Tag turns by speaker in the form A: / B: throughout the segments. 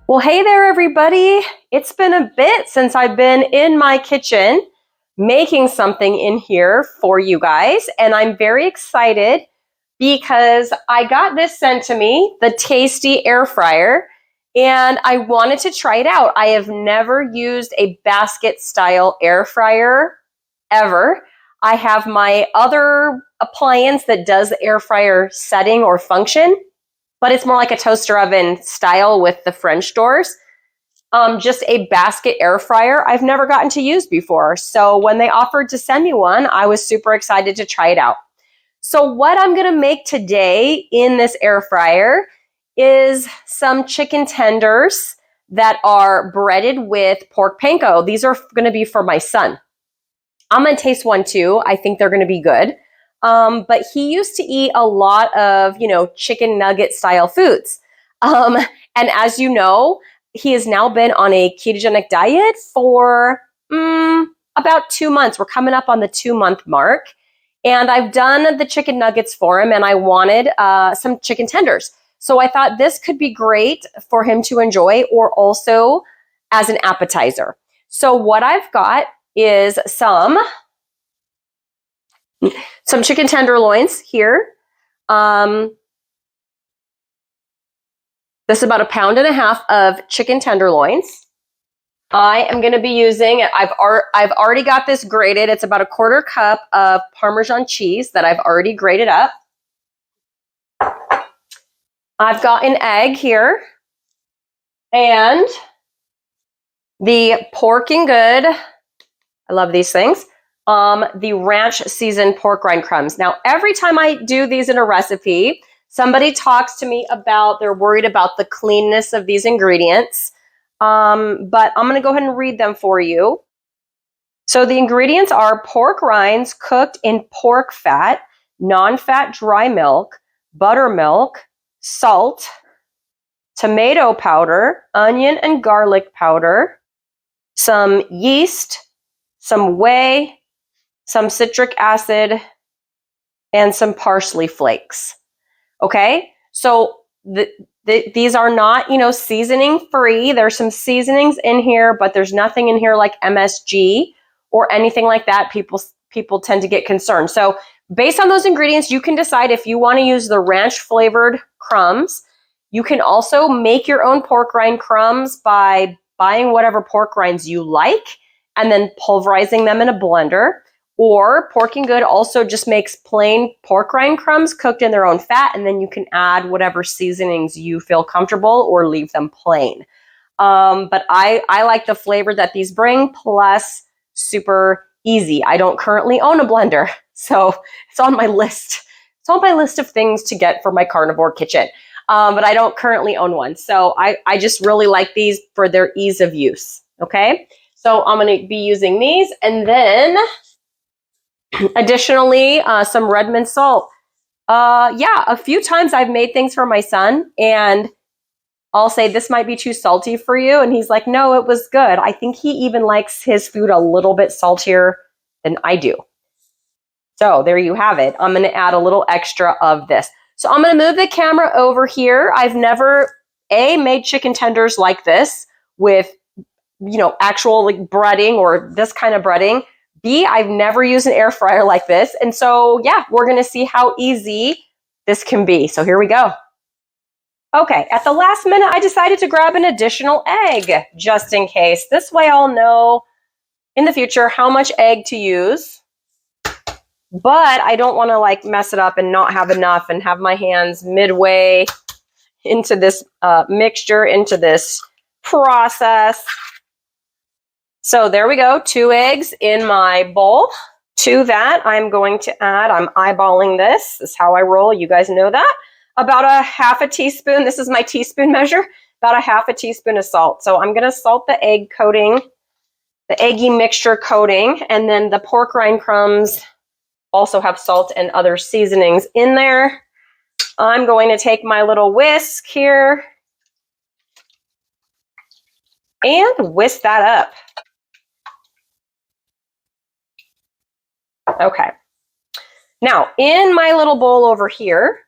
A: Well, hey there, everybody. It's been a bit since I've been in my kitchen making something in here for you guys, and I'm very excited because I got this sent to me, the Tastee Airfryer, and I wanted to try it out. I have never used a basket style air fryer ever. I have my other appliance that does the air fryer setting or function, but it's more like a toaster oven style with the French doors. Just a basket air fryer I've never gotten to use before. So when they offered to send me one, I was super excited to try it out. So what I'm gonna make today in this air fryer is some chicken tenders that are breaded with pork panko. These are gonna be for my son. I'm gonna taste one too. I think they're gonna be good. But he used to eat a lot of, chicken nugget style foods. And as you know, he has now been on a ketogenic diet for about 2 months. We're coming up on the 2-month mark. And I've done the chicken nuggets for him, and I wanted some chicken tenders. So I thought this could be great for him to enjoy, or also as an appetizer. So what I've got is some chicken tenderloins here. This is about 1.5 pounds of chicken tenderloins. I am going to be using, I've already got this grated. It's about 1/4 cup of Parmesan cheese that I've already grated up. I've got an egg here and the Pork and Good. I love these things. The ranch seasoned pork rind crumbs. Now, every time I do these in a recipe, somebody talks to me about, they're worried about the cleanness of these ingredients. But I'm going to go ahead and read them for you. So the ingredients are pork rinds cooked in pork fat, non-fat dry milk, buttermilk, salt, tomato powder, onion and garlic powder, some yeast, some whey, some citric acid, and some parsley flakes. Okay, so these are not, seasoning free. There's some seasonings in here, but there's nothing in here like MSG or anything like that. People tend to get concerned. So based on those ingredients, you can decide if you want to use the ranch flavored crumbs. You can also make your own pork rind crumbs by buying whatever pork rinds you like and then pulverizing them in a blender. Or Pork and Good also just makes plain pork rind crumbs cooked in their own fat, and then you can add whatever seasonings you feel comfortable or leave them plain. But I like the flavor that these bring, plus super easy. I don't currently own a blender, so it's on my list. It's on my list of things to get for my carnivore kitchen, but I don't currently own one. So I just really like these for their ease of use, okay? So I'm going to be using these, and then additionally, some Redmond salt. A few times I've made things for my son, and I'll say, this might be too salty for you. And he's like, no, it was good. I think he even likes his food a little bit saltier than I do. So there you have it. I'm going to add a little extra of this. So I'm going to move the camera over here. I've never, made chicken tenders like this with, actual like breading or this kind of breading. B, I've never used an air fryer like this. And so, we're going to see how easy this can be. So here we go. Okay, at the last minute, I decided to grab an additional egg just in case. This way I'll know in the future how much egg to use. But I don't want to mess it up and not have enough and have my hands midway into this mixture, into this process. So there we go, 2 eggs in my bowl. To that, I'm going to add, I'm eyeballing this. This is how I roll, you guys know that. About 1/2 teaspoon, this is my teaspoon measure, about 1/2 teaspoon of salt. So I'm gonna salt the egg coating, the eggy mixture coating, and then the pork rind crumbs also have salt and other seasonings in there. I'm going to take my little whisk here and whisk that up. Okay, now in my little bowl over here,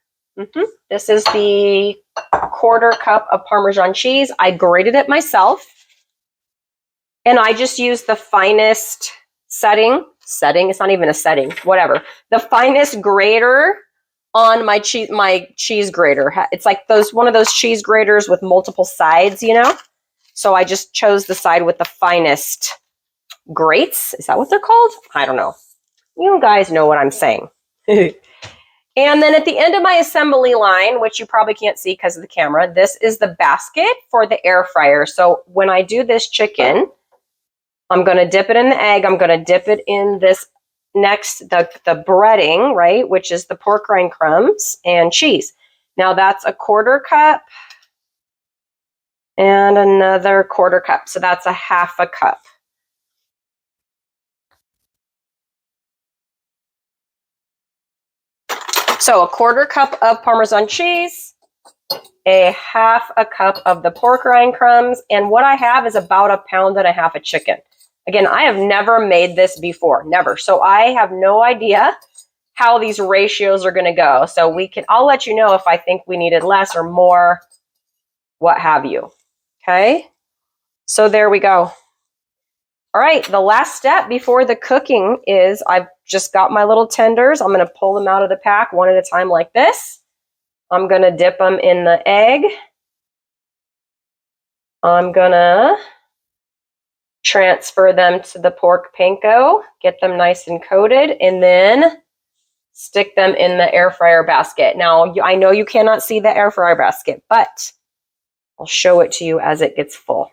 A: this is the 1/4 cup of Parmesan cheese. I grated it myself. And I just use the finest setting, it's not even a setting, whatever. The finest grater on my cheese grater. It's like one of those cheese graters with multiple sides, you know? So I just chose the side with the finest grates. Is that what they're called? I don't know. You guys know what I'm saying. And then at the end of my assembly line, which you probably can't see because of the camera, this is the basket for the air fryer. So when I do this chicken, I'm going to dip it in the egg. I'm going to dip it in this the breading, right, which is the pork rind crumbs and cheese. Now that's a 1/4 cup and another 1/4 cup. So that's a 1/2 cup. So a 1/4 cup of Parmesan cheese, a 1/2 cup of the pork rind crumbs, and what I have is about 1.5 pounds of chicken. Again, I have never made this before, never. So I have no idea how these ratios are going to go. So I'll let you know if I think we needed less or more, what have you. Okay. So there we go. All right. The last step before the cooking is I've just got my little tenders. I'm going to pull them out of the pack one at a time like this. I'm going to dip them in the egg. I'm going to transfer them to the pork panko, get them nice and coated, and then stick them in the air fryer basket. Now, I know you cannot see the air fryer basket, but I'll show it to you as it gets full.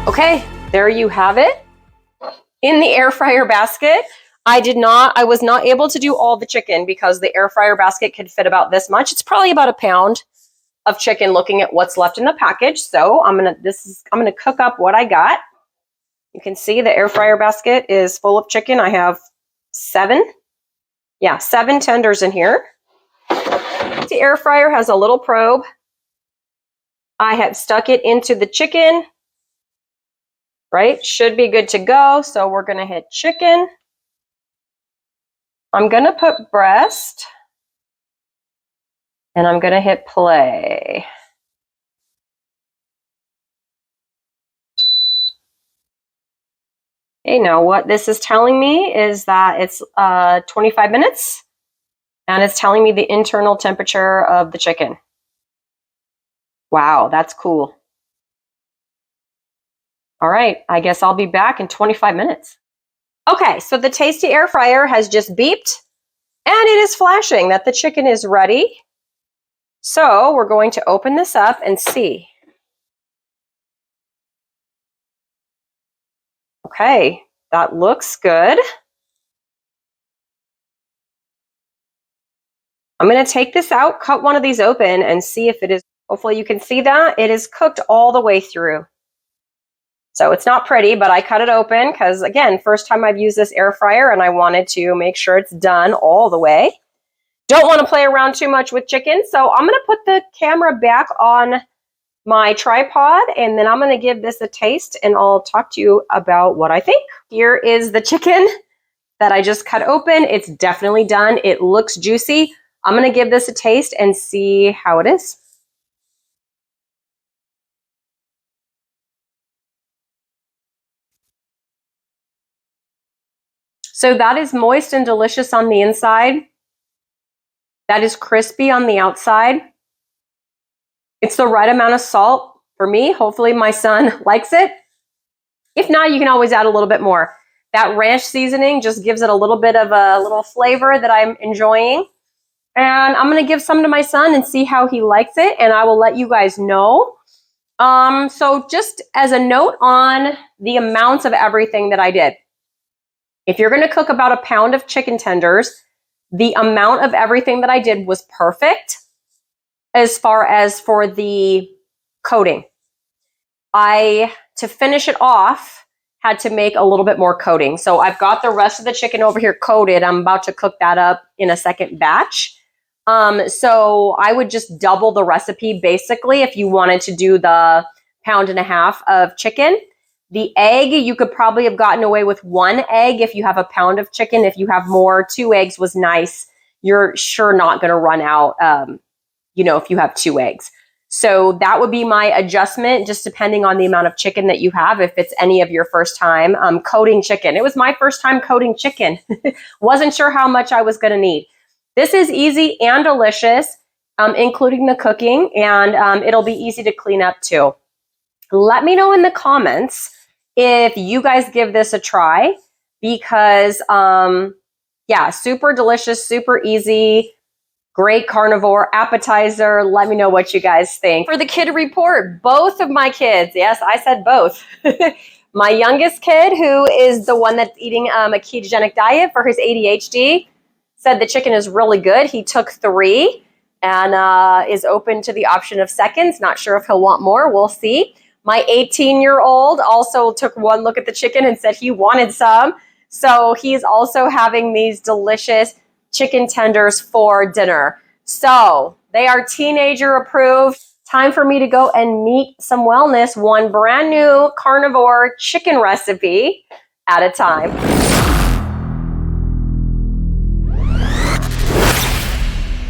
A: Okay, there you have it. In the air fryer basket, I was not able to do all the chicken because the air fryer basket could fit about this much. It's probably about 1 pound of chicken looking at what's left in the package. So I'm gonna cook up what I got. You can see the air fryer basket is full of chicken. I have 7 tenders in here. The air fryer has a little probe. I have stuck it into the chicken. Right? Should be good to go. So we're going to hit chicken. I'm going to put breast. And I'm going to hit play. Okay, now what this is telling me is that it's 25 minutes. And it's telling me the internal temperature of the chicken. Wow, that's cool. All right, I guess I'll be back in 25 minutes. Okay, so the Tastee Air Fryer has just beeped and it is flashing that the chicken is ready. So we're going to open this up and see. Okay, that looks good. I'm going to take this out, cut one of these open and see if it is, hopefully you can see that it is cooked all the way through. So it's not pretty, but I cut it open because, again, first time I've used this air fryer and I wanted to make sure it's done all the way. Don't want to play around too much with chicken, so I'm going to put the camera back on my tripod and then I'm going to give this a taste and I'll talk to you about what I think. Here is the chicken that I just cut open. It's definitely done. It looks juicy. I'm going to give this a taste and see how it is. So that is moist and delicious on the inside. That is crispy on the outside. It's the right amount of salt for me. Hopefully my son likes it. If not, you can always add a little bit more. That ranch seasoning just gives it a little bit of a little flavor that I'm enjoying. And I'm going to give some to my son and see how he likes it. And I will let you guys know. So just as a note on the amounts of everything that I did. If you're going to cook about a pound of chicken tenders, the amount of everything that I did was perfect as far as for the coating. To finish it off, had to make a little bit more coating. So I've got the rest of the chicken over here coated. I'm about to cook that up in a second batch. So I would just double the recipe basically if you wanted to do the 1.5 pounds of chicken. The egg, you could probably have gotten away with 1 egg if you have a pound of chicken. If you have more, 2 eggs was nice. You're sure not going to run out, if you have 2 eggs. So that would be my adjustment, just depending on the amount of chicken that you have, if it's any of your first time coating chicken. It was my first time coating chicken. Wasn't sure how much I was going to need. This is easy and delicious, including the cooking, and it'll be easy to clean up too. Let me know in the comments if you guys give this a try because, super delicious, super easy, great carnivore appetizer. Let me know what you guys think. For the kid report, both of my kids, yes, I said both. My youngest kid, who is the one that's eating a ketogenic diet for his ADHD, said the chicken is really good. He took 3 and is open to the option of seconds. Not sure if he'll want more. We'll see. My 18-year-old also took 1 look at the chicken and said he wanted some. So he's also having these delicious chicken tenders for dinner. So they are teenager approved. Time for me to go and meet some wellness, one brand new carnivore chicken recipe at a time.